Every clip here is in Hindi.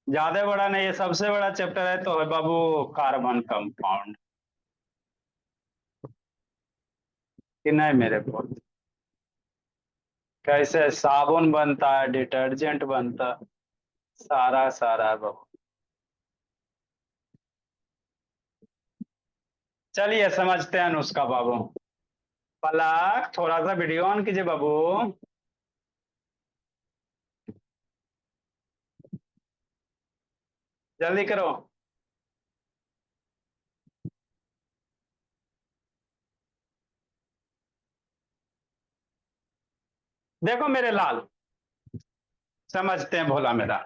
ज्यादा बड़ा नहीं है, सबसे बड़ा चैप्टर है तो है बाबू कार्बन कंपाउंड। कि नहीं मेरे को, कैसे साबुन बनता है, डिटर्जेंट बनता है, सारा सारा है बाबू। चलिए समझते हैं नुस्खा बाबू। पलक थोड़ा सा वीडियो ऑन कीजिए बाबू। जल्दी करो। देखो मेरे लाल, समझते हैं भोला मेरा।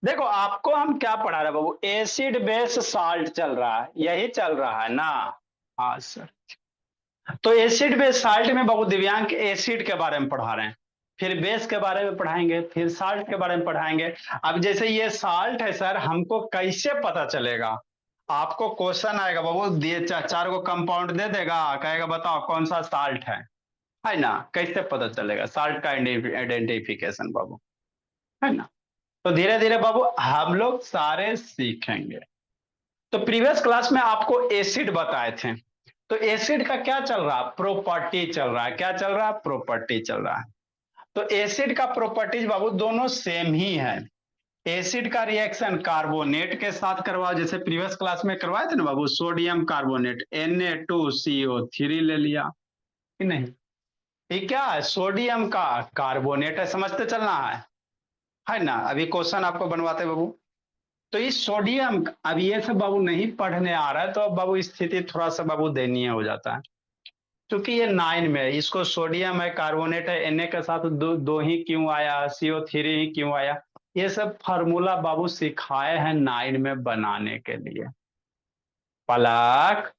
देखो आपको हम क्या पढ़ा रहे हैं बाबू, एसिड बेस साल्ट चल रहा है, यही चल रहा है ना। हाँ सर। तो एसिड बेस साल्ट में बाबू दिव्यांग एसिड के बारे में पढ़ा रहे हैं, फिर बेस के बारे में पढ़ाएंगे, फिर साल्ट के बारे में पढ़ाएंगे। अब जैसे ये साल्ट है सर, हमको कैसे पता चलेगा। आपको क्वेश्चन आएगा बाबू, दिए चार को कंपाउंड दे देगा, कहेगा बताओ कौन सा साल्ट है ना। कैसे पता चलेगा साल्ट का आइडेंटिफिकेशन बाबू, है ना। तो धीरे धीरे बाबू हम लोग सारे सीखेंगे। तो प्रीवियस क्लास में आपको एसिड बताए थे, तो एसिड का क्या चल रहा है, प्रॉपर्टी चल रहा है। क्या चल रहा है, प्रॉपर्टी चल रहा है। तो एसिड का प्रॉपर्टीज बाबू दोनों सेम ही है। एसिड का रिएक्शन कार्बोनेट के साथ करवाओ, जैसे प्रीवियस क्लास में करवाए थे ना बाबू, सोडियम कार्बोनेट Na2CO3 ले लिया कि नहीं। ये क्या है, सोडियम का कार्बोनेट है, समझते चलना है ना। अभी क्वेश्चन आपको बनवाते बाबू। तो इस सोडियम, अब ये सब बाबू नहीं पढ़ने आ रहा है, तो अब बाबू स्थिति थोड़ा सा बाबू दयनीय हो जाता है। क्योंकि ये 9 में है, इसको सोडियम है, कार्बोनेट है, Na के साथ दो ही क्यों आया, CO3 ही क्यों आया, ये सब फार्मूला बाबू सिखाए हैं 9 में बनाने के लिए। पलक,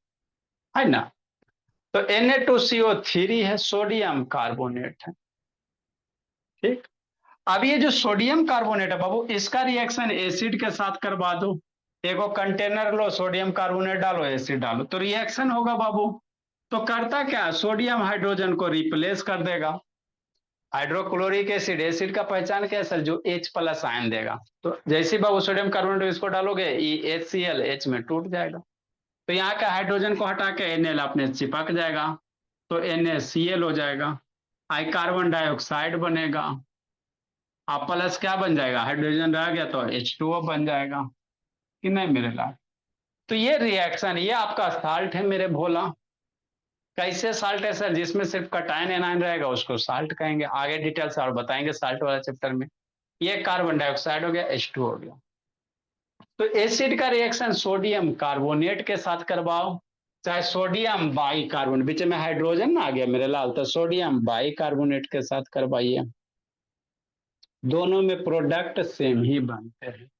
है ना। तो Na2CO3 है, सोडियम कार्बोनेट है। ठीक। अब ये जो सोडियम कार्बोनेट है बाबू, इसका रिएक्शन एसिड के साथ करवा दो। एगो कंटेनर लो, सोडियम कार्बोनेट डालो, एसिड डालो, तो रिएक्शन होगा बाबू। तो करता क्या, सोडियम हाइड्रोजन को रिप्लेस कर देगा। हाइड्रोक्लोरिक एसिड, एसिड का पहचान क्या है सर, जो H+ आयन देगा। तो जैसे ही बाबू सोडियम कार्बोनेट इसको डालोगे, ये HCl H में टूट जाएगा। तो यहाँ का हाइड्रोजन को हटा के Na अपने चिपक जाएगा, तो NaCl हो जाएगा। आई कार्बन डाइऑक्साइड बनेगा। आप प्लस क्या बन जाएगा, हाइड्रोजन रह गया तो H2O बन जाएगा कि नहीं मेरे लाल। तो ये रिएक्शन, ये आपका साल्ट है मेरे भोला। कैसे साल्ट है सर, जिसमें सिर्फ कटायन एनायन रहेगा उसको साल्ट कहेंगे, आगे डिटेल से और बताएंगे साल्ट वाला चैप्टर में। ये कार्बन डाइऑक्साइड हो गया, H2 हो गया। तो एसिड का रिएक्शन सोडियम कार्बोनेट के साथ करवाओ, चाहे सोडियम बाई कार्बोनेट, बीच में हाइड्रोजन ना आ गया मेरे लाल, तो सोडियम बाई कार्बोनेट के साथ करवाइए। दोनों में प्रोडक्ट सेम ही बनते हैं।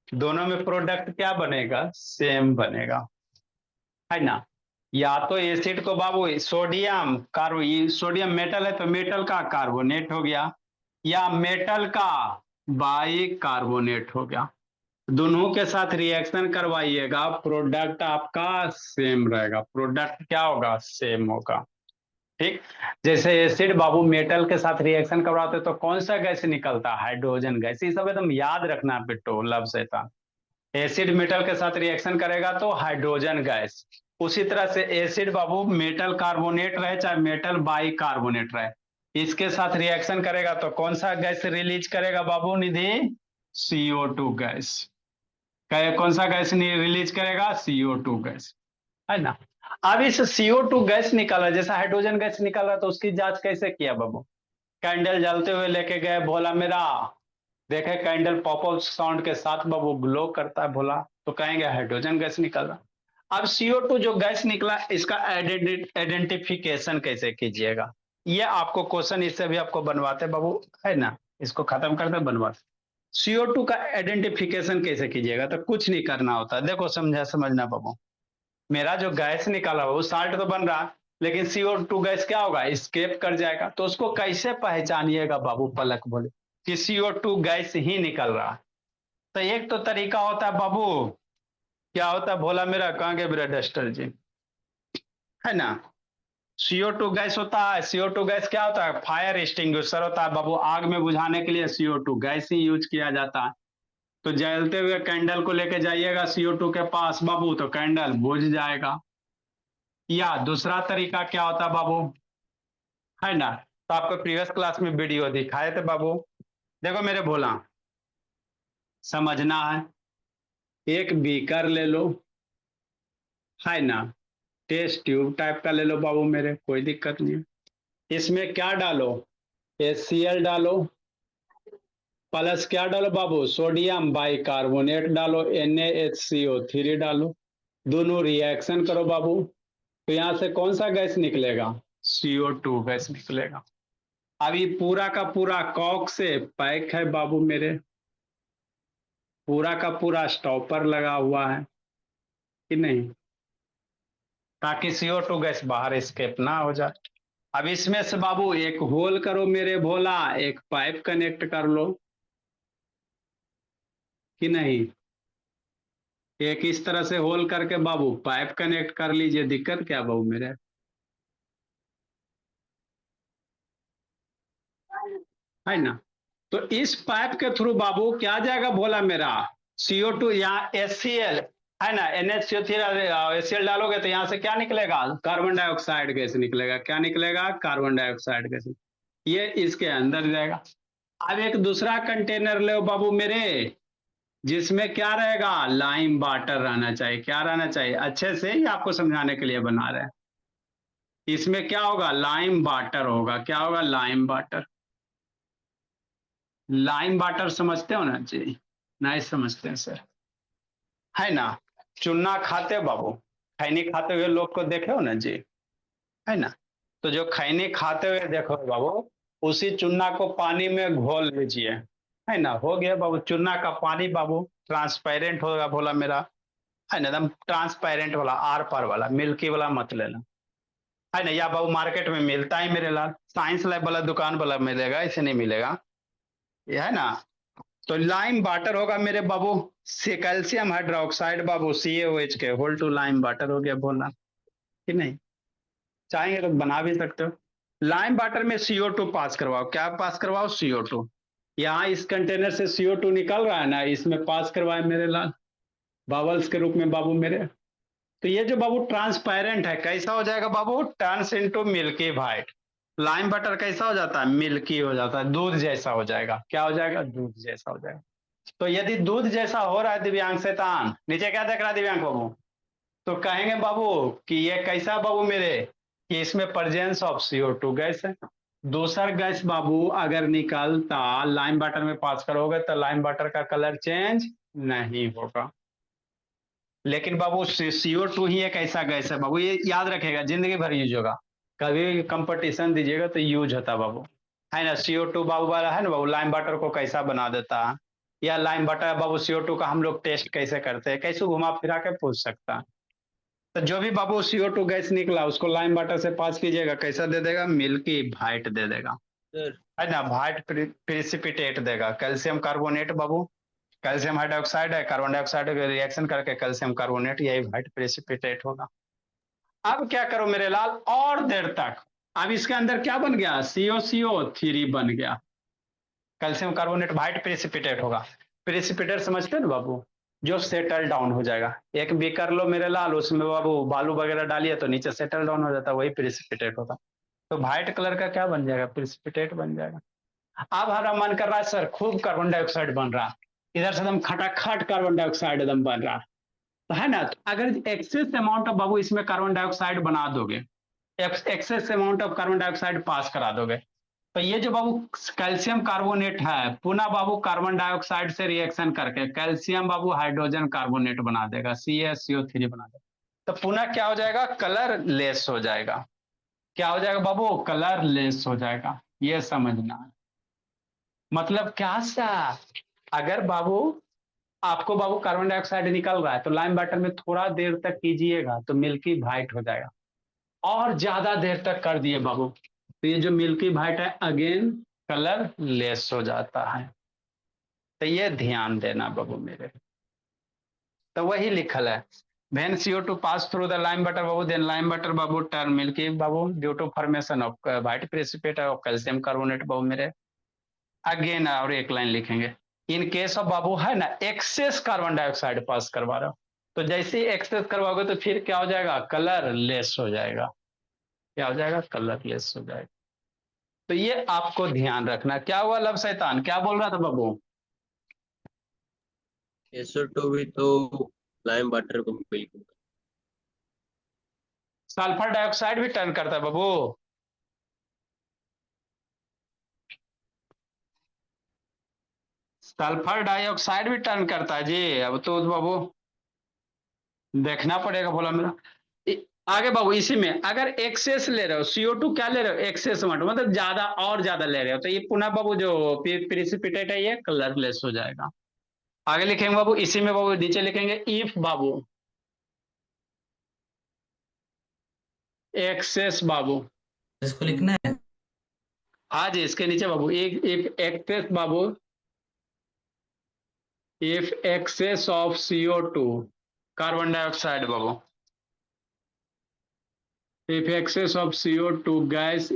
दोनों में प्रोडक्ट क्या बनेगा, सेम बनेगा, है ना। या तो एसिड को बाबू सोडियम कार्बो, सोडियम मेटल है तो मेटल का कार्बोनेट हो गया, या मेटल का बाई कार्बोनेट हो गया। दोनों के साथ रिएक्शन करवाइएगा, प्रोडक्ट आपका सेम रहेगा, प्रोडक्ट क्या होगा, सेम होगा। ठीक। जैसे एसिड बाबू मेटल के साथ रिएक्शन करवाते तो कौन सा गैस निकलता, हाइड्रोजन गैस। ये सब एकदम याद रखना बिट्टो लब से था। एसिड मेटल के साथ रिएक्शन करेगा तो हाइड्रोजन गैस। उसी तरह से एसिड बाबू मेटल कार्बोनेट रहे चाहे मेटल बाई कार्बोनेट रहे, इसके साथ रिएक्शन करेगा तो कौन सा गैस रिलीज करेगा बाबू निधि, CO2 गैस। कौन सा गैस रिलीज करेगा, CO2 गैस, है ना। अब इस CO2 गैस निकाला, जैसा हाइड्रोजन गैस निकाला, तो उसकी जांच कैसे किया बाबू, कैंडल जलते हुए लेके गए भोला मेरा, देखे कैंडल पॉप अप साउंड के साथ बाबू ग्लो करता है भोला, तो कहेंगे हाइड्रोजन गैस निकला। अब CO2 जो गैस निकला, इसका आइडेंटिफिकेशन कैसे कीजिएगा, ये आपको क्वेश्चन इससे भी आपको बनवाते बाबू, है ना। इसको खत्म करते बनवाते। CO2 का आइडेंटिफिकेशन कैसे कीजिएगा, तो कुछ नहीं करना होता, देखो समझना बाबू। मेरा जो गैस निकाला वो साल्ट तो बन रहा, लेकिन CO2 गैस क्या होगा, स्केप कर जाएगा। तो उसको कैसे पहचानिएगा बाबू, पलक बोले कि CO2 गैस ही निकल रहा। तो एक तो तरीका होता है बाबू, क्या होता है भोला मेरा, कहाँ गए मेरा डस्टर जी, है ना। CO2 गैस होता है। CO2 गैस क्या होता है? फायर एक्सटिंग्विशर होता है बाबू। आग में बुझाने के लिए CO2 गैस ही यूज किया जाता है। तो जलते हुए कैंडल को लेके जाइएगा CO2 के पास बाबू, तो कैंडल बुझ जाएगा। या दूसरा तरीका क्या होता है बाबू, है ना? तो आपको प्रीवियस क्लास में वीडियो दिखाए थे बाबू। देखो मेरे भोला, समझना है। एक बीकर ले लो, है ना? टेस्ट ट्यूब टाइप का ले लो बाबू मेरे, कोई दिक्कत नहीं है। इसमें क्या डालो? HCl डालो, प्लस क्या डालो बाबू? सोडियम बाइकार्बोनेट डालो, NaHCO3 डालो। दोनों रिएक्शन करो बाबू, तो यहां से कौन सा गैस निकलेगा? CO2 गैस निकलेगा। अब ये पूरा का पूरा कॉक से पैक है बाबू मेरे, पूरा का पूरा स्टॉपर लगा हुआ है कि नहीं, ताकि CO2 गैस बाहर स्केप ना हो जाए। अब इसमें से बाबू एक होल करो मेरे भोला, एक पाइप कनेक्ट कर लो कि नहीं। एक इस तरह से होल करके बाबू पाइप कनेक्ट कर लीजिए, दिक्कत क्या बाबू मेरे, है ना? तो इस पाइप के थ्रू बाबू क्या जाएगा भोला मेरा? CO2, यहाँ HCl है ना, NaCO3 HCl डालोगे तो यहाँ से क्या निकलेगा? कार्बन डाइऑक्साइड गैस निकलेगा। क्या निकलेगा? Carbon dioxide gas. ये इसके अंदर जाएगा। अब एक दूसरा कंटेनर ले बाबू मेरे, जिसमें क्या रहेगा? लाइम वाटर रहना चाहिए। क्या रहना चाहिए? अच्छे से ही आपको समझाने के लिए बना रहे हैं। इसमें क्या होगा? लाइम वाटर होगा। क्या होगा? Lime water. लाइम वाटर समझते हो ना जी? नहीं समझते हैं सर, है ना? चूना खाते हो बाबू, खैनी खाते हुए लोग को देखे हो ना जी, है ना? तो जो खैनी खाते हुए देखो बाबू, उसी चूना को पानी में घोल लीजिए, है ना? हो गया बाबू चूना का पानी बाबू, ट्रांसपेरेंट होगा बोला मेरा, है ना? एकदम ट्रांसपेरेंट वाला, आर पार वाला, मिल्की वाला मत लेना, है ना? या बाबू मार्केट में मिलता ही मेरे लाल, साइंस लैब वाला दुकान वाला मिलेगा, इसे नहीं मिलेगा, ये है ना? तो लाइम वाटर होगा मेरे बाबू, से कैल्शियम हाइड्रोक्साइड बाबू, CaOH के होल टू लाइम वाटर हो गया बोलना कि नहीं? चाहेंगे तो बना भी सकते हो। लाइम वाटर में CO2 पास करवाओ। क्या पास करवाओ? CO2। यहाँ इस कंटेनर से CO2 निकल रहा है ना, इसमें पास करवाए मेरे लाल, बबल्स के रूप में बाबू मेरे। तो ये जो बाबू ट्रांसपेरेंट है, कैसा हो जाएगा बाबू? Turns into milky white. Lime water कैसा हो जाता है? मिल्की हो जाता है, दूध जैसा हो जाएगा। क्या हो जाएगा? दूध जैसा हो जाएगा। तो यदि दूध जैसा हो रहा है दिव्यांग शैतान, नीचे क्या देख रहा है दिव्यांग बाबू, तो कहेंगे बाबू कि ये कैसा बाबू मेरे, कि इसमें प्रेजेंस ऑफ CO2 गैस है। दूसरा गैस बाबू अगर निकलता लाइम वाटर में पास करोगे तो लाइम वाटर का कलर चेंज नहीं होगा। लेकिन बाबू CO2 ही एक ऐसा गैस है बाबू, ये याद रखेगा, जिंदगी भर यूज होगा। कभी भी कंपटीशन दीजिएगा तो यूज होता बाबू, है ना? CO2 बाबू वाला है ना बाबू, लाइम वाटर को कैसा बना देता है, या लाइम वाटर बाबू CO2 का हम लोग टेस्ट कैसे करते हैं, कैसे घुमा फिरा के पूछ सकता है। तो जो भी बाबू CO2 गैस निकला उसको लाइम वाटर से पास कीजिएगा, कैसा दे देगा? मिल्की वाइट दे देगा, सर। है ना? वाइट प्रेसिपिटेट देगा, कैल्शियम कार्बोनेट बाबू, कैल्शियम हाइड्रोक्साइड है, कार्बन डाइऑक्साइड रिएक्शन करके कैल्शियम कार्बोनेट, यही वाइट प्रेसिपिटेट होगा। अब क्या करो मेरे लाल, और देर तक, अब इसके अंदर क्या बन गया? COCO3 बन गया, कैल्शियम कार्बोनेट वाइट प्रेसिपिटेट होगा। प्रेसिपिटेट समझते हैं ना बाबू, जो सेटल डाउन हो जाएगा। एक बीकर लो मेरे लाल, उसमें बाबू बालू वगैरह डालिए तो नीचे सेटल डाउन हो जाता है, वही प्रेसिपिटेट होता। तो व्हाइट कलर का क्या बन जाएगा? प्रेसिपिटेट बन जाएगा। अब हमारा मन कर रहा है सर खूब कार्बन डाइऑक्साइड बन रहा है, इधर से एकदम खटाखट कार्बन डाइऑक्साइड एकदम बन रहा है, तो है ना? तो अगर एक्सेस अमाउंट ऑफ बाबू इसमें कार्बन डाइऑक्साइड बना दोगे, excess amount of carbon dioxide pass करा दोगे, तो ये जो बाबू कैल्शियम कार्बोनेट है, पुनः बाबू कार्बन डाइऑक्साइड से रिएक्शन करके कैल्शियम बाबू हाइड्रोजन कार्बोनेट बना देगा, CaCO3 बना देगा। तो पुनः क्या हो जाएगा? कलर लेस हो जाएगा। क्या हो जाएगा बाबू? कलर लेस हो जाएगा। ये समझना है। मतलब क्या सा, अगर बाबू आपको बाबू कार्बन डाइऑक्साइड निकल रहा है तो लाइम वाटर में थोड़ा देर तक कीजिएगा तो मिल्की वाइट हो जाएगा, और ज्यादा देर तक कर दिए बाबू तो ये जो मिल्की वाइट है अगेन कलर लेस हो जाता है। तो ये ध्यान देना बाबू मेरे। तो वही लिखल है, When CO2 pass through the lime butter babu, then lime butter babu turn milky babu due to formation of white precipitate of calcium carbonate बाबू मेरे। अगेन और एक लाइन लिखेंगे, इन केस ऑफ बाबू है ना एक्सेस कार्बन डाइऑक्साइड पास करवा रहा हो, तो जैसे ही एक्सेस करवाओगे तो फिर क्या हो जाएगा, कलर लेस हो जाएगा। क्या हो जाएगा, कलर लेस हो जाएगा। तो ये आपको ध्यान रखना। क्या हुआ लब शैतान, क्या बोल रहा था बाबू? SO2 भी तो लाइम वाटर को बिल्कुल। सल्फर डाइऑक्साइड भी टर्न करता है बाबू। सल्फर डाइऑक्साइड भी टर्न करता है जी। अब तो बाबू देखना पड़ेगा बोला मेरा। आगे बाबू इसी में अगर एक्सेस ले रहे हो, CO2 क्या ले रहे हो, एक्सेस मतलब ज्यादा और ज्यादा ले रहे हो, तो ये पुनः बाबू जो प्रिसिपिटेट है ये कलरलेस हो जाएगा। आगे लिखेंगे बाबू इसी में बाबू, नीचे लिखेंगे इफ बाबू एक्सेस बाबू, इसको लिखना है। हाँ जी, इसके नीचे बाबू एक एक्सेस बाबू, if excess of CO2 carbon dioxide बाबू, if excess of CO2 gas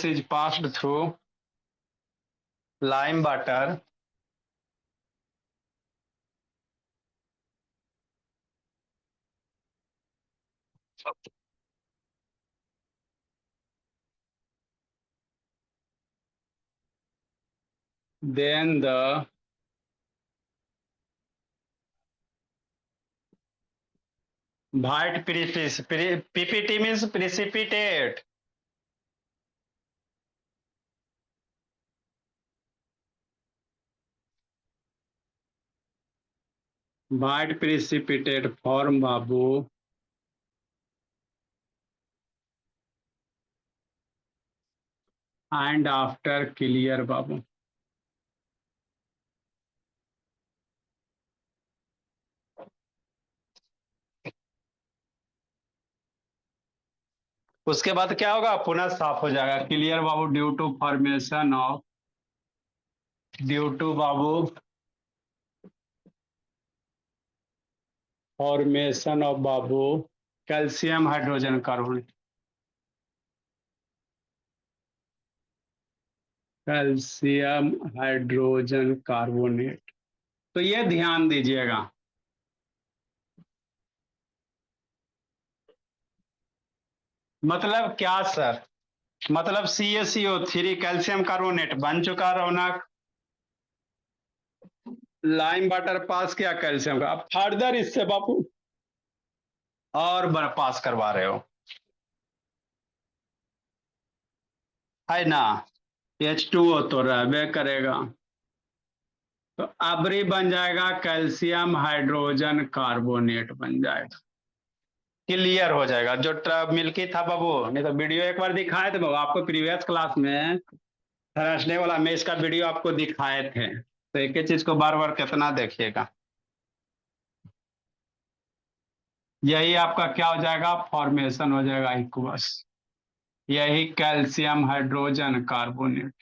is passed through lime butter then the white PPT means precipitate, white precipitate form babu and after clear बाबू। उसके बाद क्या होगा, पुनः साफ हो जाएगा, क्लियर बाबू due to formation of, due to बाबू फॉर्मेशन ऑफ बाबू calcium hydrogen carbonate, calcium hydrogen carbonate. तो ये ध्यान दीजिएगा, मतलब क्या सर, मतलब CaCO3 कैल्शियम कार्बोनेट बन चुका रौनक, लाइम वाटर पास किया कैल्शियम का, अब फर्दर इससे बापू और पास करवा रहे हो, है ना, H2O तो रहबे करेगा, तो अबरी बन जाएगा कैल्शियम हाइड्रोजन कार्बोनेट बन जाएगा, क्लियर हो जाएगा। जो मिल्की था बाबू, नहीं तो वीडियो एक बार दिखाए थे बाबू आपको प्रीवियस क्लास में, थर्सडे वाला में इसका वीडियो आपको दिखाए थे, तो एक ही चीज को बार बार कितना देखिएगा। यही आपका क्या हो जाएगा, फॉर्मेशन हो जाएगा इक्वस, यही कैल्शियम हाइड्रोजन कार्बोनेट।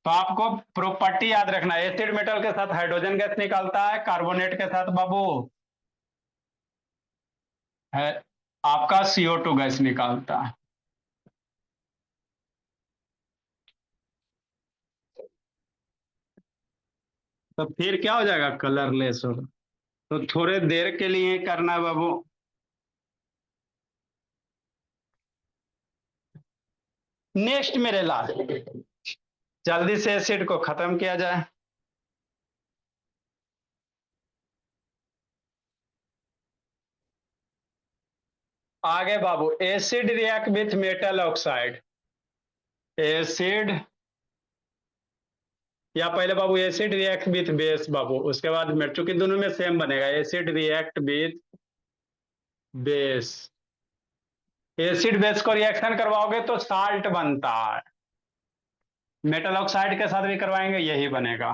तो आपको प्रॉपर्टी याद रखना है, एसिड मेटल के साथ हाइड्रोजन गैस निकलता है, कार्बोनेट के साथ बाबू है आपका CO2 गैस निकालता है। तो फिर क्या हो जाएगा, कलरलेस होगा। तो थोड़े देर के लिए करना है बाबू, नेक्स्ट मेरे लास्ट, जल्दी से एसिड को खत्म किया जाए। आगे बाबू acid react with metal oxide, acid या पहले बाबू एसिड रिएक्ट विथ बेस बाबू, उसके बाद चूंकि दोनों में सेम बनेगा, acid react with base, acid base को रिएक्शन करवाओगे तो साल्ट बनता है, मेटल ऑक्साइड के साथ भी करवाएंगे, यही बनेगा।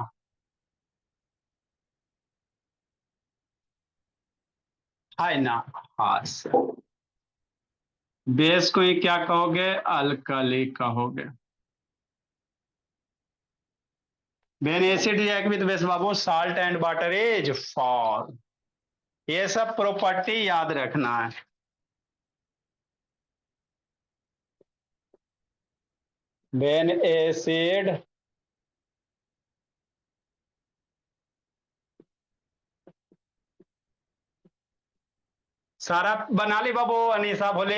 है ना। हाँ सर। बेस को ही क्या कहोगे, अल्कली कहोगे। When acid react with base Babu, salt and water is form. ये सब प्रॉपर्टी याद रखना है। वेन एसिड सारा बना ली बाबू, अनीसा बोले।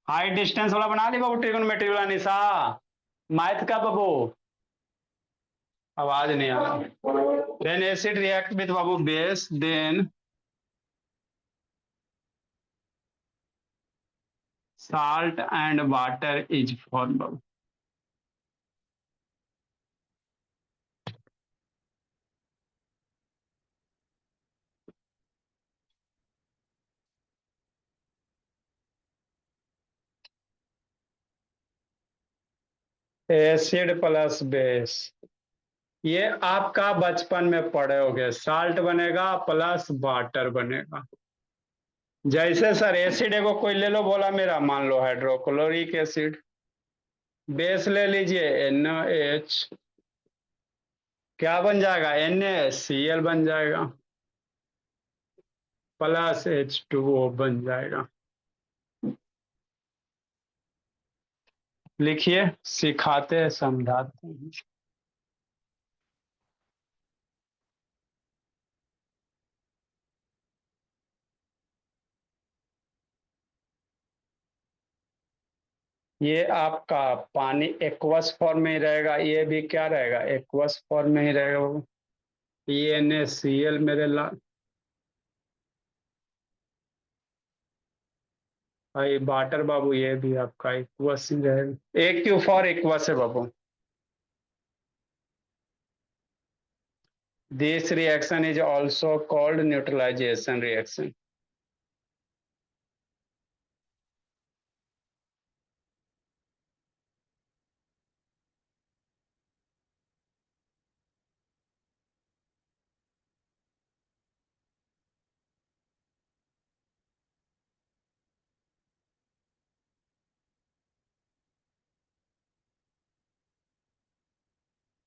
हाई डिस्टेंस वाला बना ली बाबू, ट्रिगोनोमेट्री वाला अनीसा। मैथ का बाबू, आवाज नहीं आ रहा। देन एसिड रिएक्ट विद बाबू base, then salt and water is formed। Acid plus base, ये आपका बचपन में पढ़े होगे। साल्ट बनेगा प्लस वाटर बनेगा। जैसे सर एसिड एगो कोई ले लो, बोला मेरा, मान लो हाइड्रोक्लोरिक एसिड। बेस ले लीजिए NaH, क्या बन जाएगा, NaCl बन जाएगा, प्लस H2O बन जाएगा। लिखिए, सिखाते हैं समझाते हैं। ये आपका पानी एक्वस फॉर्म में ही रहेगा, ये भी क्या रहेगा, एक्वस फॉर्म में ही रहेगा वो। NaCl मेरे लाल भाई, वाटर बाबू ये भी आपका एक्वस ही रहेगा। AQ फॉर एक्वस है बाबू। This reaction is also called neutralisation reaction.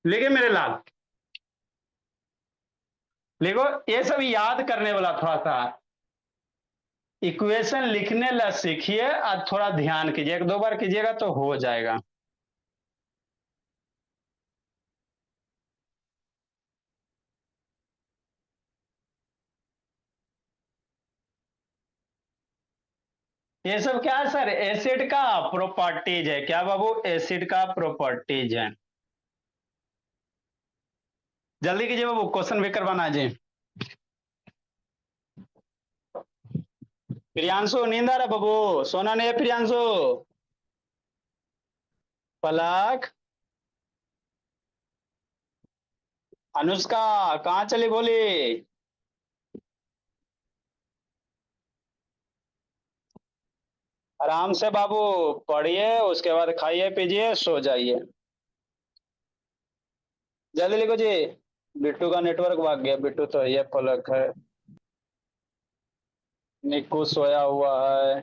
लिखे मेरे लाल, लिखो। ये सब याद करने वाला थोड़ा सा। इक्वेशन लिखने ला सीखिए और थोड़ा ध्यान कीजिए, एक दो बार कीजिएगा तो हो जाएगा। ये सब क्या है सर, एसिड का प्रॉपर्टीज है। क्या बाबू, एसिड का प्रॉपर्टीज है। जल्दी कीजिए बाबू, क्वेश्चन भी करवाना है जी। प्रियांशु नींद आ रहा बाबू, सोना नहीं है प्रियांशु। पलक, अनुष्का, कहाँ चली बोली। आराम से बाबू पढ़िए, उसके बाद खाइए पीजिए सो जाइए। जल्दी लिखो जी। बिट्टू का नेटवर्क भाग गया, बिट्टू तो ये पलक है। निक्कू सोया हुआ है।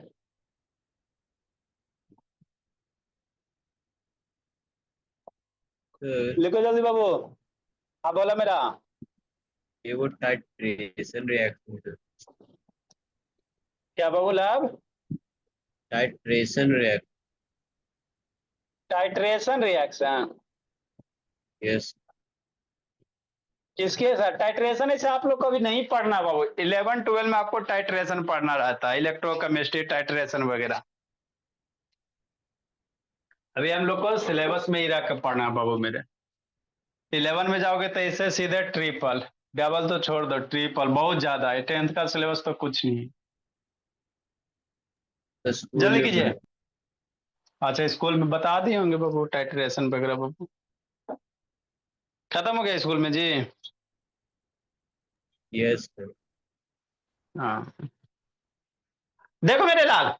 लिखो जल्दी बाबू। हाँ बोला मेरा। ये वो टाइट्रेशन रिएक्शन है। क्या बाबू लाभ, titration reaction. Titration reaction yes. किसके साथ टाइट्रेशन, इसे आप लोग को अभी नहीं पढ़ना बाबू। 11 12 में आपको टाइट्रेशन पढ़ना रहता है, इलेक्ट्रोकेमिस्ट्री टाइट्रेशन वगैरह। अभी हम लोग को सिलेबस में ही रख के पढ़ना है बाबू मेरे। 11 में जाओगे तो इससे सीधे ट्रिपल, डबल तो छोड़ दो, ट्रिपल बहुत ज्यादा है। 10th का सिलेबस तो कुछ नहीं है। स्कूल जल्दी में कीजिए। अच्छा, स्कूल में बता दिए होंगे बाबू टाइट्रेशन वगैरह बाबू। खत्म हो गया स्कूल में जी। यस। हाँ, देखो मेरे लाल,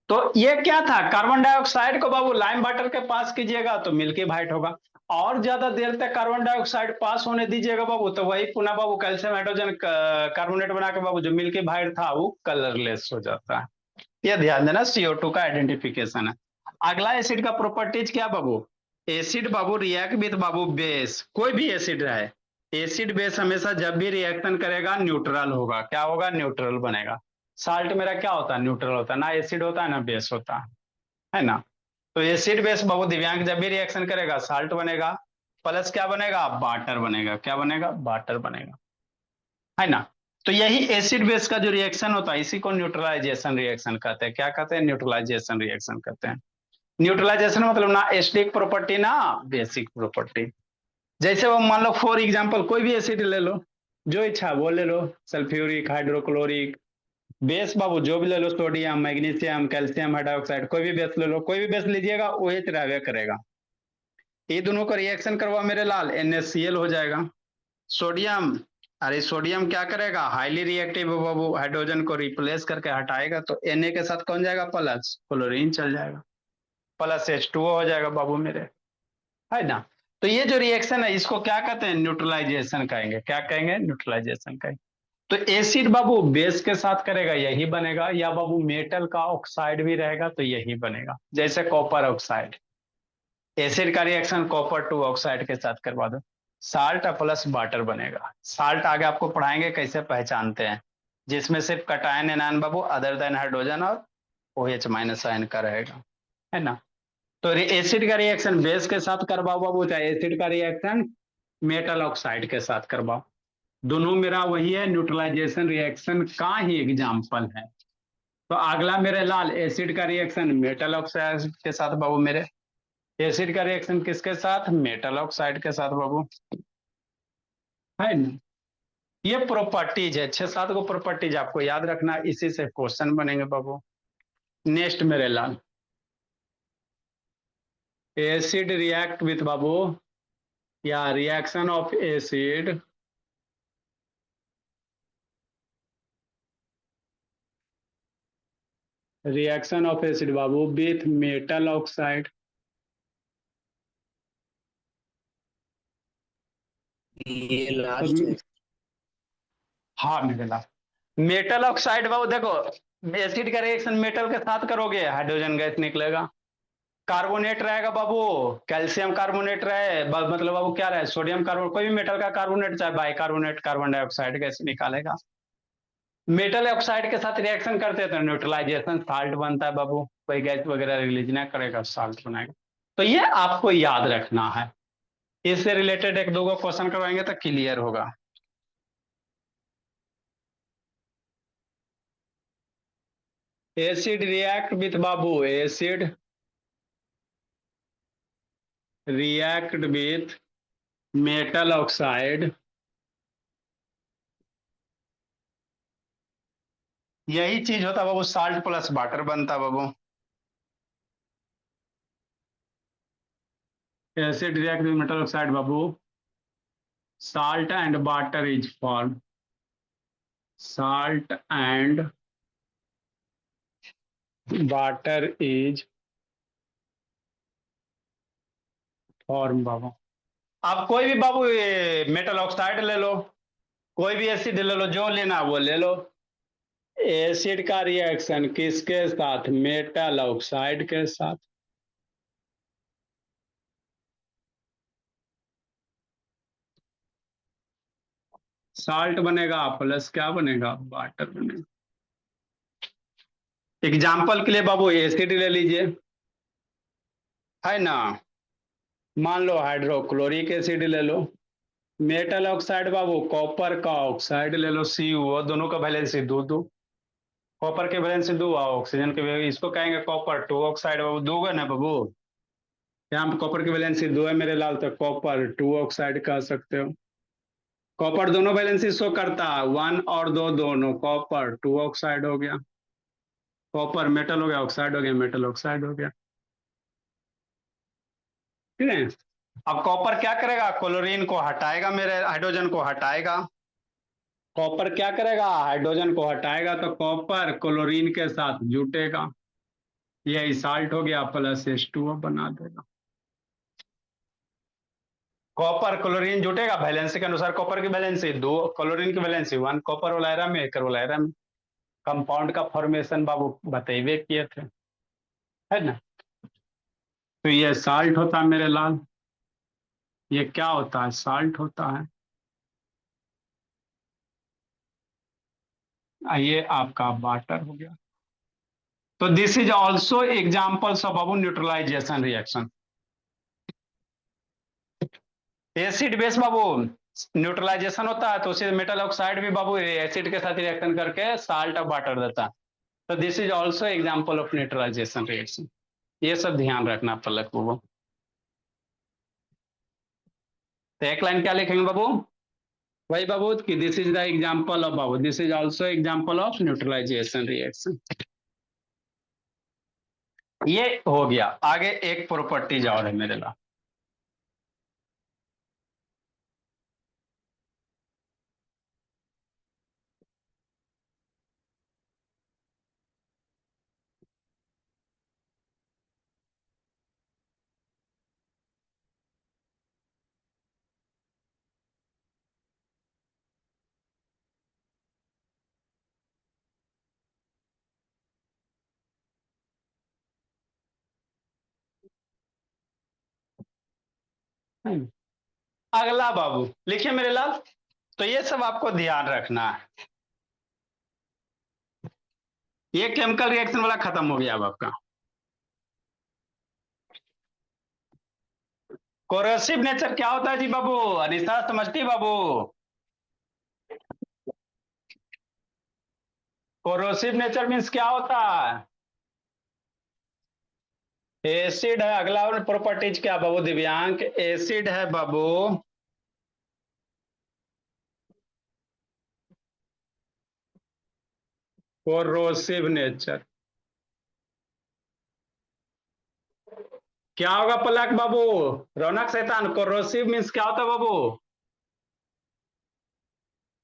तो ये क्या था, कार्बन डाइऑक्साइड को बाबू लाइम वाटर के पास कीजिएगा तो मिल्की वाइट होगा, और ज्यादा देर तक कार्बन डाइऑक्साइड पास होने दीजिएगा बाबू तो वही पुनः बाबू कैल्शियम हाइड्रोजन कार्बोनेट बना के बाबू जो मिल्की वाइट था वो कलरलेस हो जाता है। ये ध्यान देना, CO2 का आइडेंटिफिकेशन है। अगला एसिड का प्रॉपर्टीज क्या बाबू, एसिड बाबू रिएक्ट विद बाबू बेस, कोई भी एसिड रहे, एसिड बेस हमेशा जब भी रिएक्शन करेगा न्यूट्रल होगा, क्या होगा, न्यूट्रल बनेगा। साल्ट मेरा क्या होता है, न्यूट्रल होता है, ना एसिड होता है ना बेस होता है ना। तो एसिड बेस बाबू दिव्यांग जब भी रिएक्शन करेगा साल्ट बनेगा, प्लस क्या बनेगा, वाटर बनेगा, क्या बनेगा, वाटर बनेगा, है ना। तो यही एसिड बेस का जो रिएक्शन होता है इसी को न्यूट्रलाइजेशन रिएक्शन कहते हैं, क्या कहते हैं, न्यूट्रलाइजेशन रिएक्शन कहते हैं। न्यूट्रलाइजेशन मतलब ना एसिडिक प्रॉपर्टी ना बेसिक प्रॉपर्टी। जैसे वो मान लो फॉर एग्जांपल कोई भी एसिड ले लो, जो इच्छा वो ले लो, सल्फ्यूरिक, हाइड्रोक्लोरिक, बेस बाबू जो भी ले लो, सोडियम, मैग्नीशियम, कैल्शियम हाइड्रोक्साइड, कोई भी बेस ले लो, कोई भी बेस लीजिएगा वो एच रहवे करेगा। ये दोनों का रिएक्शन करवा मेरे लाल NaCl हो जाएगा। सोडियम, अरे सोडियम क्या करेगा, हाईली रिएक्टिव बाबू हाइड्रोजन को रिप्लेस करके हटाएगा तो Na के साथ कौन जाएगा, प्लस क्लोरीन चल जाएगा, प्लस H2O हो जाएगा बाबू मेरे, है ना। तो ये जो रिएक्शन है इसको क्या कहते हैं, न्यूट्रलाइजेशन कहेंगे, क्या कहेंगे, न्यूट्रलाइजेशन कहेंगे। तो एसिड बाबू बेस के साथ करेगा यही बनेगा, या बाबू मेटल का ऑक्साइड भी रहेगा तो यही बनेगा, जैसे कॉपर ऑक्साइड, एसिड का रिएक्शन कॉपर टू ऑक्साइड के साथ करवा दो, साल्ट प्लस वाटर बनेगा। साल्ट आगे आपको पढ़ाएंगे कैसे पहचानते हैं, जिसमें सिर्फ कटायन एनायन बाबू अदर देन हाइड्रोजन और OH माइनस आयन का रहेगा, है ना। तो एसिड का रिएक्शन बेस के साथ करवाओ बाबू, चाहे एसिड का रिएक्शन मेटल ऑक्साइड के साथ करवाओ, दोनों मेरा वही है, न्यूट्रलाइजेशन रिएक्शन का ही एग्जाम्पल है। तो अगला मेरे लाल एसिड का रिएक्शन मेटल ऑक्साइड के साथ बाबू मेरे, एसिड का रिएक्शन किसके साथ, मेटल ऑक्साइड के साथ बाबू, है ना। ये प्रॉपर्टीज है, 6-7 को प्रॉपर्टीज आपको याद रखना, इसी से क्वेश्चन बनेंगे बाबू। नेक्स्ट मेरे लाल, एसिड रिएक्ट विथ बाबू, या reaction of acid reaction of acid Babu with metal oxide. ये तो लास्ट है। हाँ मेरे लाल, मेटल ऑक्साइड बाबू देखो, एसिड का रिएक्शन मेटल के साथ करोगे हाइड्रोजन गैस निकलेगा, कार्बोनेट रहेगा बाबू, कैल्शियम कार्बोनेट रहे मतलब बाबू क्या रहे, सोडियम कार्बोनेट, कोई भी मेटल का कार्बोनेट चाहे बाइकार्बोनेट कार्बन डाइऑक्साइड गैस निकालेगा। मेटल ऑक्साइड के साथ रिएक्शन करते हैं तो न्यूट्रलाइजेशन साल्ट बनता है बाबू, कोई गैस वगैरह रिलीज ना करेगा साल्ट बनाएगा। तो ये आपको याद रखना है, इससे रिलेटेड एक दो क्वेश्चन करवाएंगे तो क्लियर होगा। एसिड रिएक्ट विथ बाबू, acid react with metal oxide, यही चीज होता बाबू, साल्ट प्लस वाटर बनता बाबू। Acid react with metal oxide बाबू, salt and water is formed, salt and water is formed बाबू। आप कोई भी बाबू मेटल ऑक्साइड ले लो, कोई भी एसिड ले लो, जो लेना वो ले लो, एसिड का रिएक्शन किसके साथ, मेटल ऑक्साइड के साथ, साल्ट बनेगा प्लस क्या बनेगा, वाटर बनेगा। एग्जाम्पल के लिए बाबू एसिड ले लीजिए, है ना, मान लो हाइड्रोक्लोरिक एसिड ले लो, मेटल ऑक्साइड बाबू कॉपर का ऑक्साइड ले लो CuO, दोनों का वैलेंसी दो दो, कॉपर के वैलेंसी दो, ऑक्सीजन के इसको कहेंगे कॉपर टू ऑक्साइड बाबू, दो ना बाबू, यहाँ पे कॉपर की वैलेंसी दो है मेरे लाल, तो कॉपर टू ऑक्साइड कह सकते हो। कॉपर दोनों वैलेंसी शो करता है, 1 और 2 दोनों, कॉपर टू ऑक्साइड हो गया, कॉपर मेटल हो गया, ऑक्साइड हो गया, मेटल ऑक्साइड हो गया, ठीक है। अब कॉपर क्या करेगा, क्लोरीन को हटाएगा, मेरे हाइड्रोजन को हटाएगा, कॉपर क्या करेगा, हाइड्रोजन को हटाएगा तो कॉपर क्लोरीन के साथ जुटेगा, यह साल्ट हो गया, प्लस H2O बना देगा। कॉपर क्लोरीन जुटेगा, वैलेंसी के अनुसार कॉपर की वैलेंसी 2, क्लोरीन की वैलेंसी 1, कॉपर वोलायरा में एकर वोलायरा में। कंपाउंड का फॉर्मेशन बाबू बतेबे किए थे, है ना। तो ये साल्ट होता है मेरे लाल, ये क्या होता है, साल्ट होता है। ये आपका वाटर हो गया। तो this is also examples of बाबू न्यूट्रलाइजेशन रिएक्शन। एसिड बेस बाबू न्यूट्रलाइजेशन होता है, तो उसे मेटल ऑक्साइड भी बाबू एसिड के साथ रिएक्शन करके साल्ट ऑफ वाटर देता है। तो this is also example of neutralisation reaction. ये सब ध्यान रखना पलक बाबू। तो एक लाइन क्या लिखेंगे बाबू, वही बाबू कि this is the example of बाबू, this is also example of neutralisation reaction. ये हो गया। आगे एक प्रॉपर्टीज और है मेरे ला। अगला बाबू लिखिए मेरे लाल। तो ये सब आपको ध्यान रखना है। ये केमिकल रिएक्शन वाला खत्म हो गया अब आपका। कोरोसिव नेचर क्या होता है जी बाबू, अनिशा समझती बाबू। कोरोसिव नेचर मीन्स क्या होता है, एसिड है। अगला प्रॉपर्टीज क्या बाबू दिव्यांक, एसिड है बाबू, कोरोसिव नेचर। क्या होगा पलक बाबू, रौनक शैतान, कोरोसिव मीन्स क्या होता है बाबू,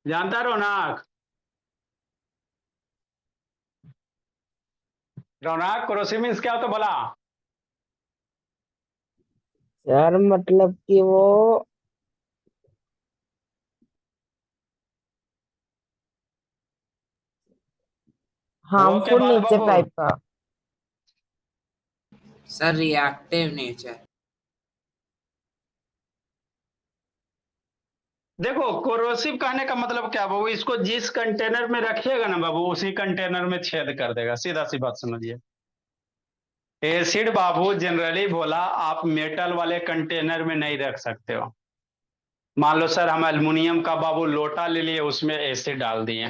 जानता है रौनक, रौनक कोरोसिव मीन्स क्या होता है बोला। सर मतलब कि वो वो के हार्मफुल बाद नेचर बाबू, टाइप का। Sir reactive nature. देखो कोरोसिव कहने का मतलब क्या बाबू, इसको जिस कंटेनर में रखिएगा ना बाबू उसी कंटेनर में छेद कर देगा, सीधा सी बात समझिए। एसिड बाबू जनरली बोला आप मेटल वाले कंटेनर में नहीं रख सकते हो। मान लो सर हम एल्युमिनियम का बाबू लोटा ले लिए, उसमें एसिड डाल दिए,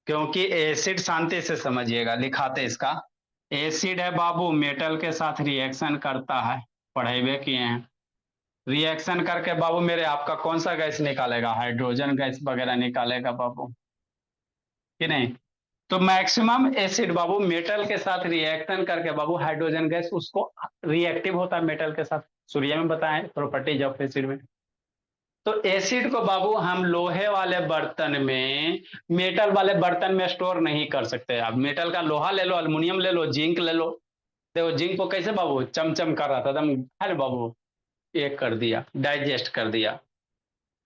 क्योंकि एसिड शांति से समझिएगा, लिखाते इसका। एसिड है बाबू मेटल के साथ रिएक्शन करता है, पढ़ेबे किए हैं। रिएक्शन करके बाबू मेरे आपका कौन सा गैस निकालेगा, हाइड्रोजन गैस वगैरह निकालेगा बाबू, कि नहीं। तो मैक्सिमम एसिड बाबू मेटल के साथ रिएक्शन करके बाबू हाइड्रोजन गैस उसको रिएक्टिव होता है मेटल के साथ, सूर्य में बताएं प्रॉपर्टीज ऑफ एसिड में। तो एसिड को बाबू हम लोहे वाले बर्तन में, मेटल वाले बर्तन में स्टोर नहीं कर सकते। आप मेटल का लोहा ले लो, अल्युमिनियम ले लो, जिंक ले लो। देखो जिंक को कैसे बाबू चमचम कर रहा था एकदम, है ना बाबू, एक कर दिया, डाइजेस्ट कर दिया,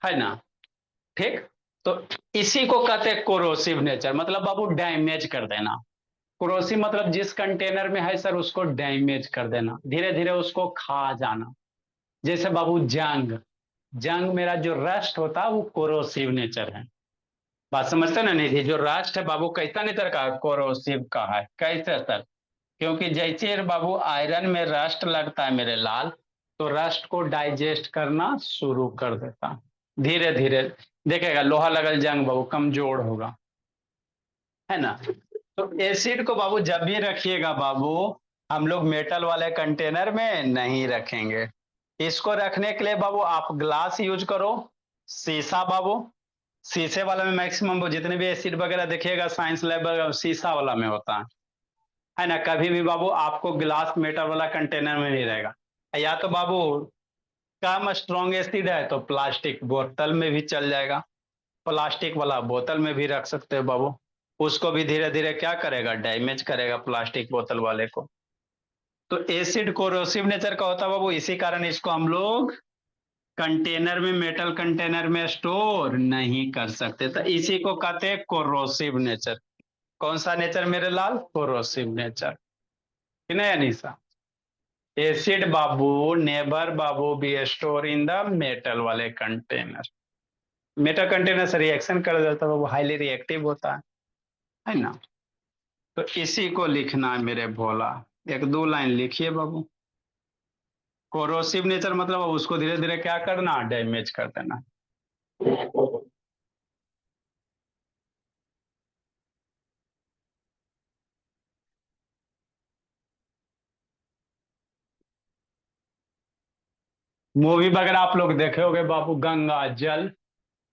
है ना, ठीक। तो इसी को कहते हैं कोरोसिव नेचर, मतलब बाबू डैमेज कर देना। कोरोसिव मतलब जिस कंटेनर में है सर उसको डैमेज कर देना, धीरे धीरे उसको खा जाना। जैसे बाबू जंग, जंग मेरा जो रस्ट होता है वो कोरोसिव नेचर है। बात समझते ना निधि, जो रस्ट है बाबू कैसा नेचर का, कोरोसिव का है। कैसे सर, क्योंकि जैसे बाबू आयरन में रस्ट लगता है मेरे लाल, तो रस्ट को डाइजेस्ट करना शुरू कर देता, धीरे धीरे देखेगा लोहा लगल जंग बाबू कमजोर होगा, है ना। तो एसिड को बाबू जब भी रखिएगा बाबू, हम लोग मेटल वाले कंटेनर में नहीं रखेंगे। इसको रखने के लिए बाबू आप ग्लास यूज करो, शीशा बाबू, शीशे वाला में मैक्सिमम वो जितने भी एसिड वगैरह देखिएगा साइंस लैब शीशा वाला में होता है ना। कभी भी बाबू आपको ग्लास मेटल वाला कंटेनर में नहीं रहेगा। या तो बाबू कम स्ट्रॉन्ग एसिड है तो प्लास्टिक बोतल में भी चल जाएगा, प्लास्टिक वाला बोतल में भी रख सकते हो बाबू, उसको भी धीरे धीरे क्या करेगा, डैमेज करेगा प्लास्टिक बोतल वाले को। तो एसिड कोरोसिव नेचर का होता है बाबू, इसी कारण इसको हम लोग कंटेनर में, मेटल कंटेनर में स्टोर नहीं कर सकते, तो इसी को कहते हैं कोरोसिव नेचर। कौन सा नेचर मेरे लाल, कोरोसिव नेचर, कि नहीं Anisa? Acid Babu, never Babu B store in the metal वाले कंटेनर। मेटल कंटेनर से रिएक्शन कर देता है बाबू, हाईली रिएक्टिव होता है ना। तो इसी को लिखना है मेरे भोला, एक दो लाइन लिखिए बाबू। कोरोसिव नेचर मतलब उसको धीरे धीरे क्या करना, डैमेज कर देना। मूवी वगैरह आप लोग देखे होगे बाबू, गंगा जल,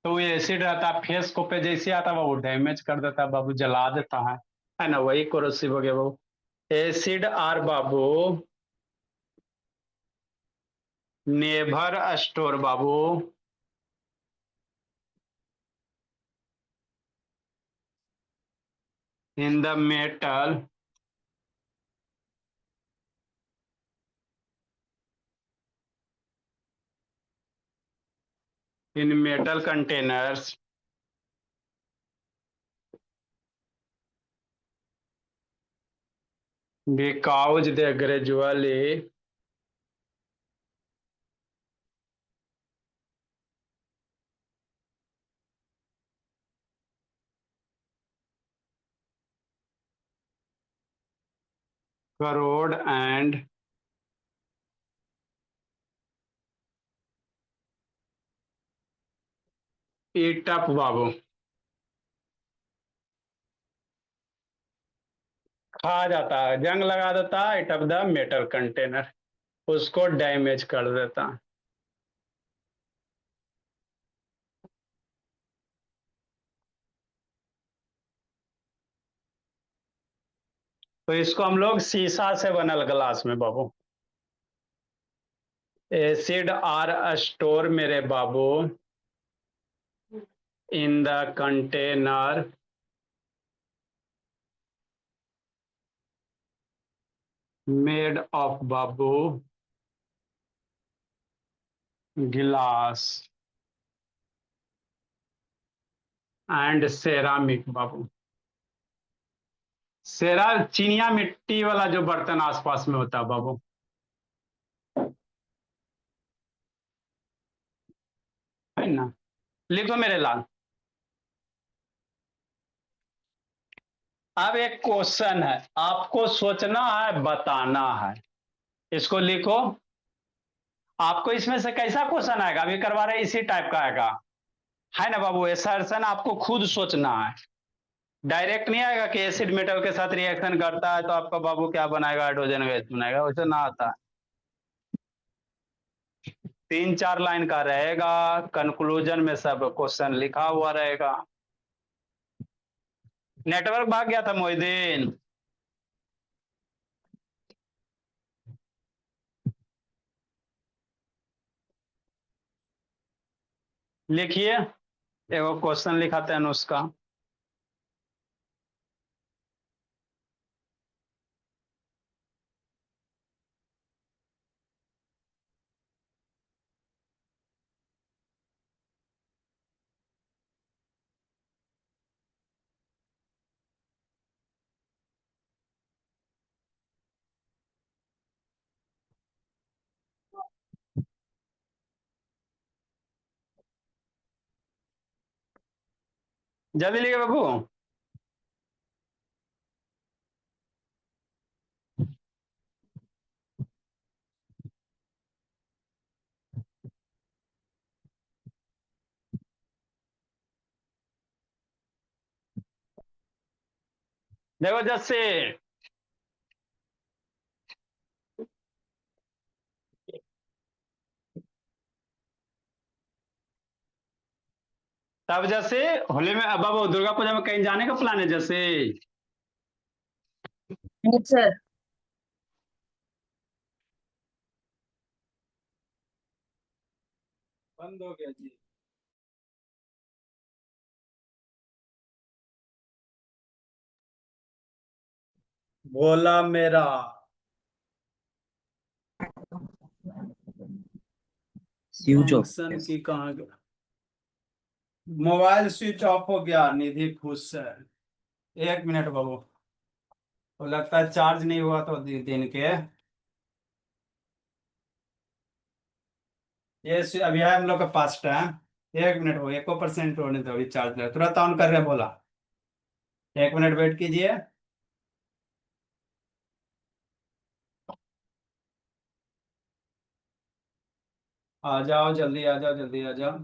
तो ये एसिड रहता है, फेस को पे जैसे आता है वो डैमेज कर देता है बाबू, जला देता है ना, वही कोरोसिव हो गया बाबू। एसिड आर बाबू नेवर स्टोर बाबू in the metal in metal containers because they gradually corrode and eat up बाबू, खा जाता है, जंग लगा देता है, it of the metal container, उसको डैमेज कर देता है। तो इसको हम लोग शीशा से बनल ग्लास में बाबू, एसिड आर स्टोर मेरे बाबू in the container made of बाबू गिलास एंड सेरामिक बाबू। सेरा चीनिया मिट्टी वाला जो बर्तन आसपास में होता है बाबू, है ना। लिखो मेरे लाल। अब एक क्वेश्चन है, आपको सोचना है, बताना है, इसको लिखो। आपको इसमें से कैसा क्वेश्चन आएगा, अभी करवा रहे इसी टाइप का आएगा, है ना बाबू। असर्शन आपको खुद सोचना है, डायरेक्ट नहीं आएगा कि एसिड मेटल के साथ रिएक्शन करता है तो आपका बाबू क्या बनाएगा, हाइड्रोजन गैस बनाएगा, वैसे ना आता है। 3-4 लाइन का रहेगा, कंक्लूजन में सब क्वेश्चन लिखा हुआ रहेगा। नेटवर्क भाग गया था मोहिदीन। लिखिए, एगो क्वेश्चन लिखाते हैं उसका। जल्दी लिखिए बाबू। देखो जैसे तब जैसे होली में, अब बाबू दुर्गा पूजा में कहीं जाने का प्लान है जैसे? नहीं सर। बंद हो गया जी। भोला मेरा स्विच ऑफ फंक्शन की कहाँ गया? मोबाइल स्विच ऑफ हो गया, निधि खुश है। 1 मिनट बाबू, तो लगता है चार्ज नहीं हुआ तो दिन के अभी है हम लोग के पास टाइम। 1 मिनट हो, 1% होने दो, अभी चार्ज लगा, तुरंत ऑन कर रहे हैं बोला। 1 मिनट वेट कीजिए। आ जाओ जल्दी, आ जाओ जल्दी, आ जाओ।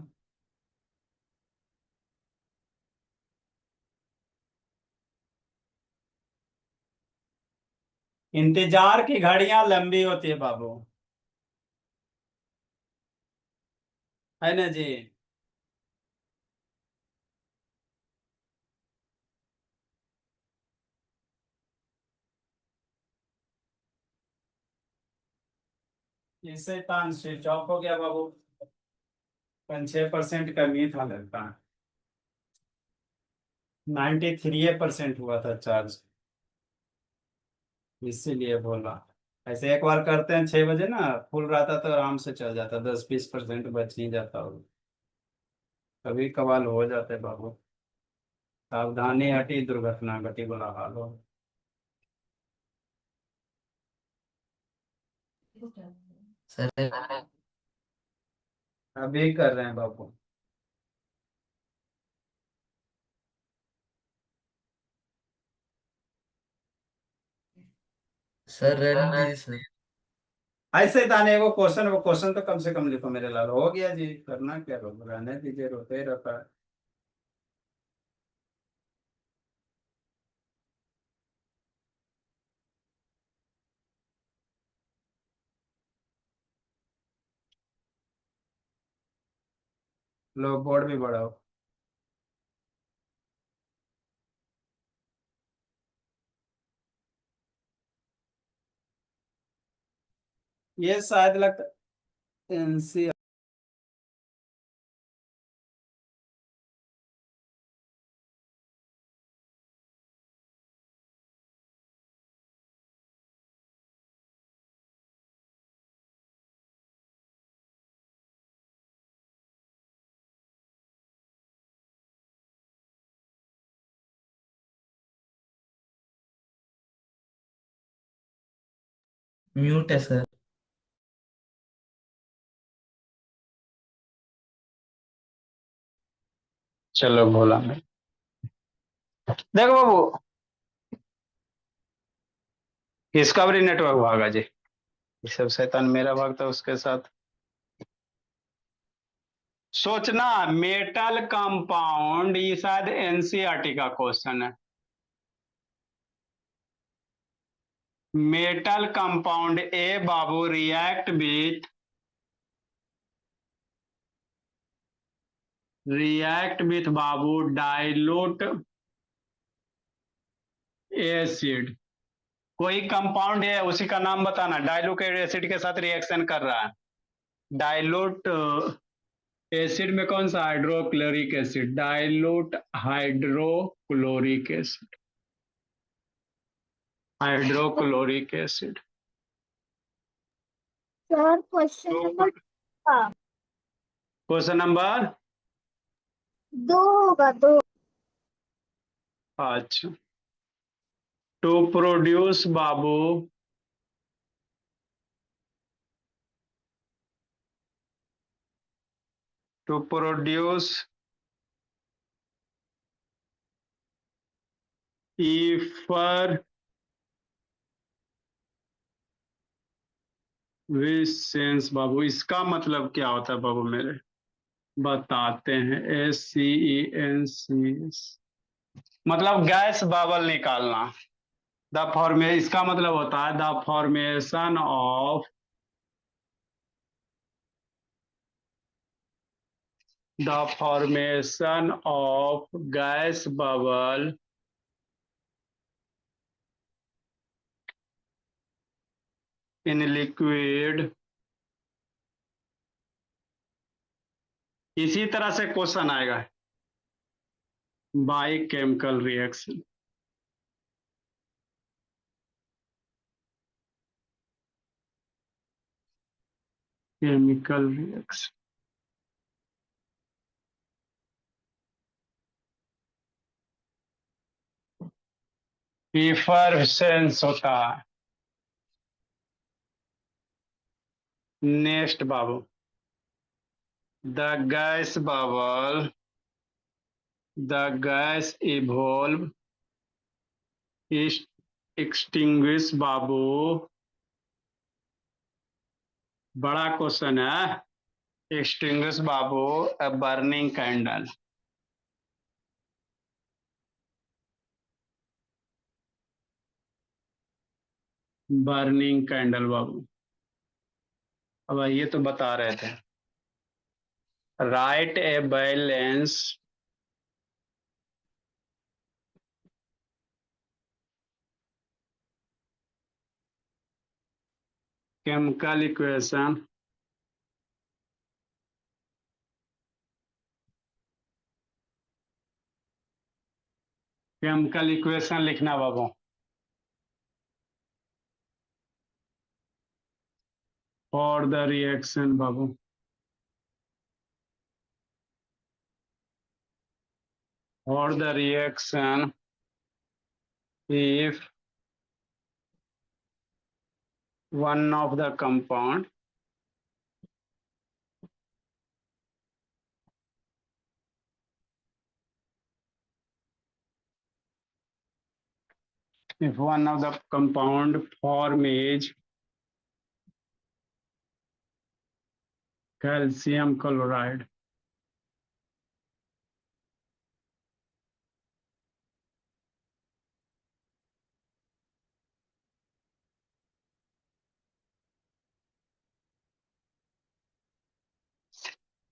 इंतजार की घड़ियां लंबी होती है बाबू, है ना जी। इससे तान स्विच ऑफ हो गया बाबू। 6% कमी था लगता है। 93% हुआ था चार्ज, इसीलिए बोला। ऐसे एक बार करते हैं 6 बजे ना, फुल रहता तो आराम से चल जाता, 10-20% बच नहीं जाता होगा। कभी कभार हो जाते बाबू। सावधानी हटी दुर्घटना घटी, बुरा हाल हो। सर अभी कर रहे हैं बाबू। सर रहने दीजिए सर। ऐसे ताने वो क्वेश्चन तो कम से कम लिखो मेरे लाल, हो गया जी, करना क्या, रो रहने दीजिए, रोते ही रहता है। लो बोर्ड भी बढ़ाओ। ये शायद लगता एनसी। म्यूट है सर। चलो भोला में देखो बाबू, डिस्कवरी नेटवर्क भागा जी, ये सब शैतान मेरा भागता उसके साथ। सोचना, मेटल कंपाउंड, ये शायद एनसीईआरटी का क्वेश्चन है। Metal compound A Babu react with Babu dilute acid. कोई कंपाउंड है, उसी का नाम बताना, डाइल्यूट एसिड के साथ रिएक्शन कर रहा है। डाइल्यूट एसिड में कौन सा? Hydrochloric acid, dilute hydrochloric acid, hydrochloric acid. Sir question number question number 2 होगा, 2। अच्छा, टू प्रोड्यूस बाबू टू प्रोड्यूस ईफर विसेंस बाबू, इसका मतलब क्या होता है बाबू मेरे? बताते हैं। SCENC मतलब गैस बबल निकालना। द फॉर्मे इसका मतलब होता है the formation of gas bubble in liquid. इसी तरह से क्वेश्चन आएगा by chemical reaction. Chemical reaction, effervescence होता है। नेक्स्ट बाबू, the gas bubble, the gas evolve extinguish बाबू, बड़ा क्वेश्चन है। एक्सटिंग्विश बाबू a burning candle. Burning candle बाबू, अब ये तो बता रहे थे। Write a balance chemical equation chemical equation लिखना बाबू। For the reaction Babu, for the reaction if one of the compound if one of the compound form is calcium chloride,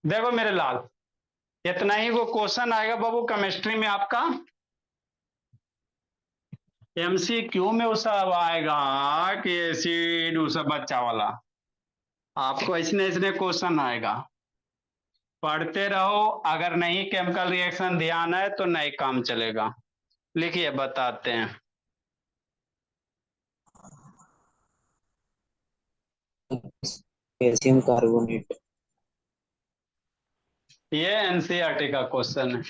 देखो मेरे लाल, इतना ही वो क्वेश्चन आएगा बाबू केमिस्ट्री में आपका। एमसीक्यू में उस आएगा कि एसिड उस बच्चा वाला, आपको इसने क्वेश्चन आएगा। पढ़ते रहो, अगर नहीं केमिकल रिएक्शन ध्यान है तो नहीं काम चलेगा। लिखिए बताते हैं। Calcium carbonate. ये एनसीईआरटी का क्वेश्चन है।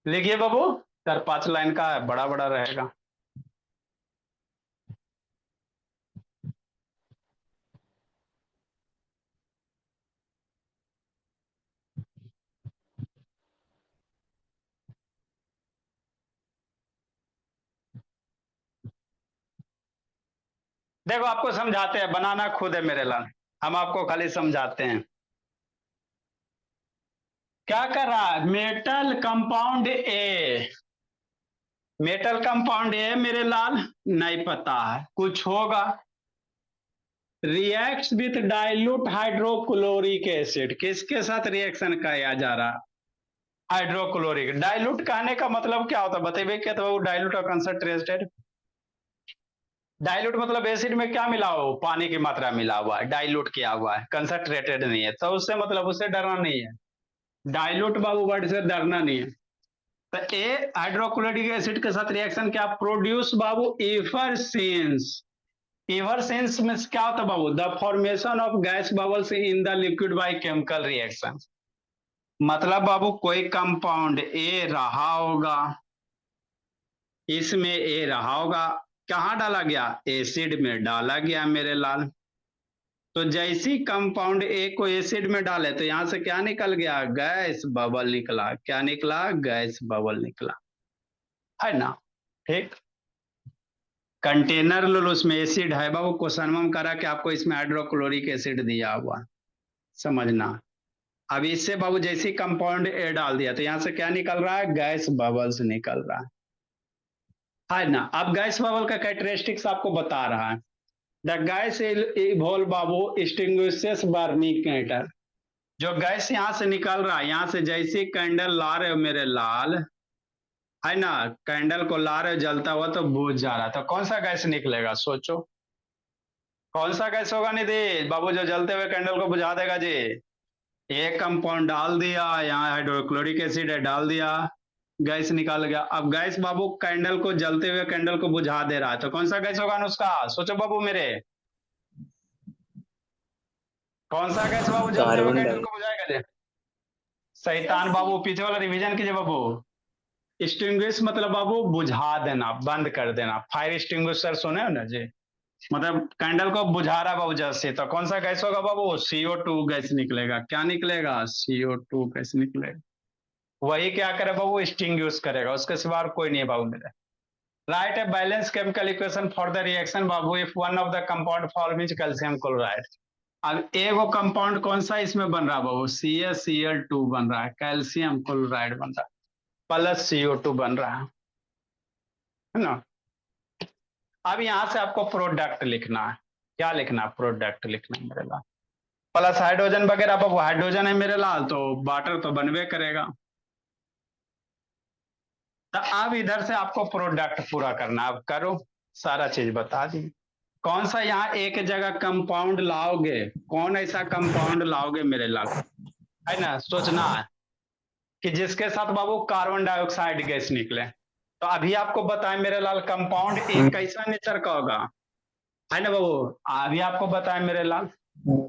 लिखिए बाबू, 4-5 लाइन का है, बड़ा बड़ा रहेगा। देखो आपको समझाते हैं, बनाना खुद है मेरे लाल, हम आपको खाली समझाते हैं। क्या कर रहा है, metal compound A, metal compound A मेरे लाल नहीं पता है, कुछ होगा। React with dilute hydrochloric acid, किसके साथ रिएक्शन किया जा रहा है, हाइड्रोक्लोरिक। डाइल्यूट कहने का मतलब क्या होता है बताइए, क्या तो डाइल्यूट और कंसंट्रेटेड। डाइल्यूट मतलब एसिड में क्या मिला हो, पानी की मात्रा मिला हुआ है, डाइल्यूट किया हुआ है, कंसंट्रेटेड नहीं है, तो उससे मतलब उससे डरना नहीं है। डाइल्यूट बाबू वर्ड से डरना नहीं है। तो ए हाइड्रोक्लोरिक एसिड के साथ रिएक्शन क्या प्रोड्यूस बाबू, इफरसेंस। इफरसेंस में क्या होता है बाबू, the formation of gas bubbles in the liquid by chemical reaction. मतलब बाबू कोई कंपाउंड ए रहा होगा, इसमें ए रहा होगा, कहाँ डाला गया, एसिड में डाला गया मेरे लाल। तो जैसी कंपाउंड ए को एसिड में डाले तो यहां से क्या निकल गया, गैस बबल निकला। क्या निकला, गैस बबल निकला, है ना। ठीक, कंटेनर लो, उसमें एसिड है बाबू, क्वेश्चन में करा कि आपको इसमें हाइड्रोक्लोरिक एसिड दिया हुआ, समझना। अब इससे बाबू जैसे कंपाउंड ए डाल दिया तो यहां से क्या निकल रहा है, गैस बबल्स निकल रहा है ना। अब गैस बबल का कैरेक्टरिस्टिक्स आपको बता रहा है। द गैस इवॉल्व बाबू एक्सटिंग्विशेस बर्निंग कैंडल। जो गैस यहां से निकल रहा है, यहां से जैसे कैंडल ला रहे हो मेरे लाल, है ना, कैंडल को ला रहे हो जलता हुआ तो बुझ जा रहा है, तो कौन सा गैस निकलेगा सोचो, कौन सा गैस होगा निधि बाबू जो जलते हुए कैंडल को बुझा देगा जी। एक कंपाउंड डाल दिया, यहाँ हाइड्रोक्लोरिक एसिड है डाल दिया, गैस निकाल गया। अब गैस बाबू कैंडल को, जलते हुए कैंडल को बुझा दे रहा है, तो कौन सा गैस होगा अनुष्का? सोचो बाबू मेरे, कौन सा गैस बाबू जलते हुए कार्बन कैंडल डाइऑक्साइड। को बुझाएगा जी? शैतान बाबू, पीछे वाला रिवीजन कीजिए बाबू। एक्सटिंग्विश मतलब बाबू बुझा देना, बंद कर देना। फायर एक्सटिंग्विशर सुने हो ना जी, मतलब कैंडल को बुझा रहा बाबू जैसे, तो कौन सा गैस होगा बाबू? CO2 गैस निकलेगा। क्या निकलेगा? CO2 गैस निकलेगा। वही क्या करे बाबू? एक्सटिंग्विश करेगा, उसके सिवा और कोई नहीं है बाबू मेरे। Right a balance chemical equation for the reaction Babu if one of the compound form is calcium chloride. अब एगो कंपाउंड कौन सा इसमें बन रहा है बाबू? CaCl2 बन रहा है, कैल्शियम क्लोराइड बन रहा है, प्लस CO2 बन रहा है ना। अब यहां से आपको प्रोडक्ट लिखना है। क्या लिखना है? प्रोडक्ट लिखना है मेरे लाल। प्लस हाइड्रोजन वगैरह, अब हाइड्रोजन है मेरे लाल, तो वाटर तो बनवे करेगा। तो अब इधर से आपको प्रोडक्ट पूरा करना है। अब करो, सारा चीज बता दी। कौन सा यहाँ एक जगह कंपाउंड लाओगे? कौन ऐसा कंपाउंड लाओगे मेरे लाल, है ना? सोचना है कि जिसके साथ बाबू कार्बन डाइऑक्साइड गैस निकले। तो अभी आपको बताएं मेरे लाल, कंपाउंड एक कैसा नेचर का होगा, है ना बाबू? अभी आपको बताएं मेरे लाल,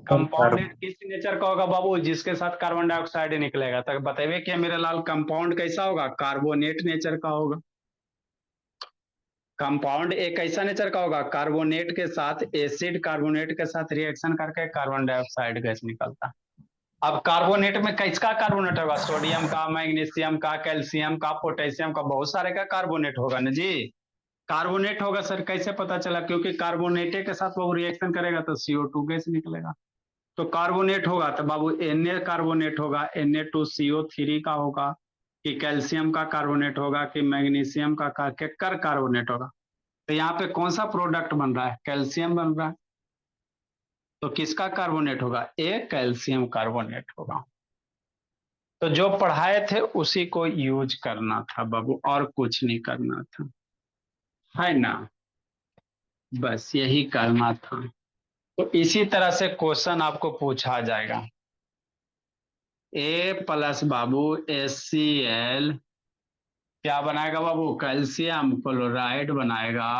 कंपाउंड एक किस नेचर का होगा बाबू? जिसके साथ कार्बन डाइऑक्साइड निकलेगा। तक बताइए कि मेरे लाल कंपाउंड कैसा होगा? कार्बोनेट नेचर का होगा। कंपाउंड एक कैसा नेचर का होगा? कार्बोनेट के साथ, एसिड कार्बोनेट के साथ रिएक्शन करके कार्बन डाइऑक्साइड गैस निकलता है। अब कार्बोनेट में किसका कार्बोनेट होगा? सोडियम का, मैग्नीशियम का, कैल्शियम का, पोटेशियम का, बहुत सारे का कार्बोनेट होगा ना जी। कार्बोनेट होगा सर, कैसे पता चला? क्योंकि कार्बोनेटे के साथ वो रिएक्शन करेगा तो CO2 गैस निकलेगा। तो कार्बोनेट होगा तो बाबू Na कार्बोनेट होगा, Na2CO3 का होगा, कि कैल्शियम का कार्बोनेट होगा, कि मैग्नीशियम का केकर कार्बोनेट होगा। तो यहाँ पे कौन सा प्रोडक्ट बन रहा है? कैल्शियम बन रहा है। तो किसका कार्बोनेट होगा? कैल्शियम कार्बोनेट होगा। तो जो पढ़ाए थे उसी को यूज करना था बाबू, और कुछ नहीं करना था, है ना? बस यही करना था। तो इसी तरह से क्वेश्चन आपको पूछा जाएगा। A प्लस बाबू HCl क्या बनाएगा बाबू? कैल्शियम क्लोराइड बनाएगा,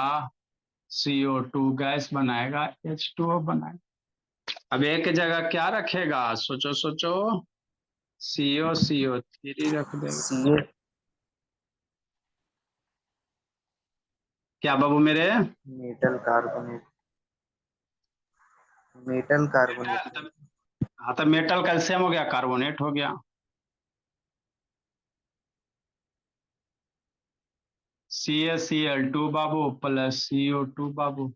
CO2 गैस बनाएगा, H2O बनाएगा। अब एक जगह क्या रखेगा? सोचो सोचो, CO3 रख देगा। सी क्या बाबू मेरे? Metal carbonate, metal carbonate. हाँ, तो मेटल कैल्शियम हो गया, कार्बोनेट हो गया। CaCl2 बाबू प्लस CO2 बाबू,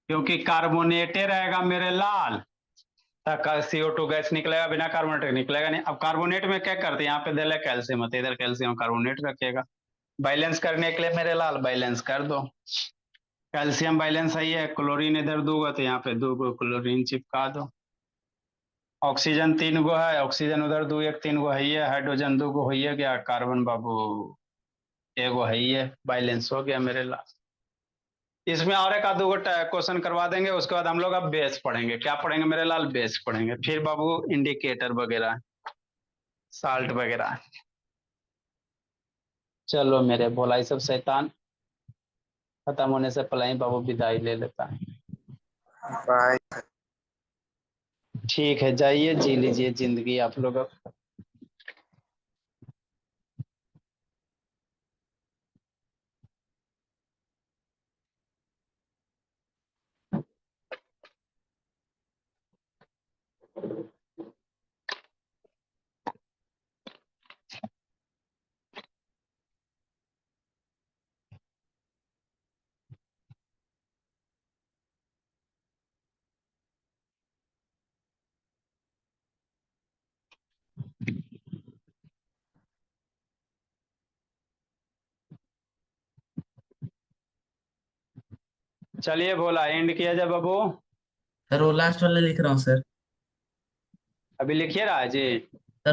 क्योंकि कार्बोनेटे रहेगा मेरे लाल, तक CO2 गैस निकलेगा, बिना कार्बोनेट निकलेगा नहीं। अब कार्बोनेट में क्या करते हैं? यहाँ पे दे कैल्शियम, तो इधर कैल्शियम कार्बोनेट रखेगा। बैलेंस करने के लिए मेरे लाल बैलेंस कर दो। कैल्शियम बैलेंस सही है, क्लोरीन इधर दूंगा तो यहाँ पे 2 क्लोरीन चिपका दो। ऑक्सीजन 3 है, ऑक्सीजन उधर 2 1 3 है ही है, हाइड्रोजन 2 है गया, कार्बन बाबू एगो है ही है, बैलेंस हो गया मेरे लाल। इसमें और एक आध क्वेश्चन करवा देंगे, उसके बाद हम लोग अब बेस पढ़ेंगे। क्या पढ़ेंगे मेरे लाल? बेस पढ़ेंगे। फिर बाबू इंडिकेटर वगैरह, साल्ट वगैरह। चलो मेरे भोलाई सब शैतान, खत्म होने से पहले ही बाबू विदाई ले लेता है। बाय। ठीक है, जाइए जी लीजिए जिंदगी आप लोग अब। चलिए भोला एंड किया जाए बाबू। सर वो लास्ट वाला लिख रहा हूँ सर। अभी लिखिए रहा जी।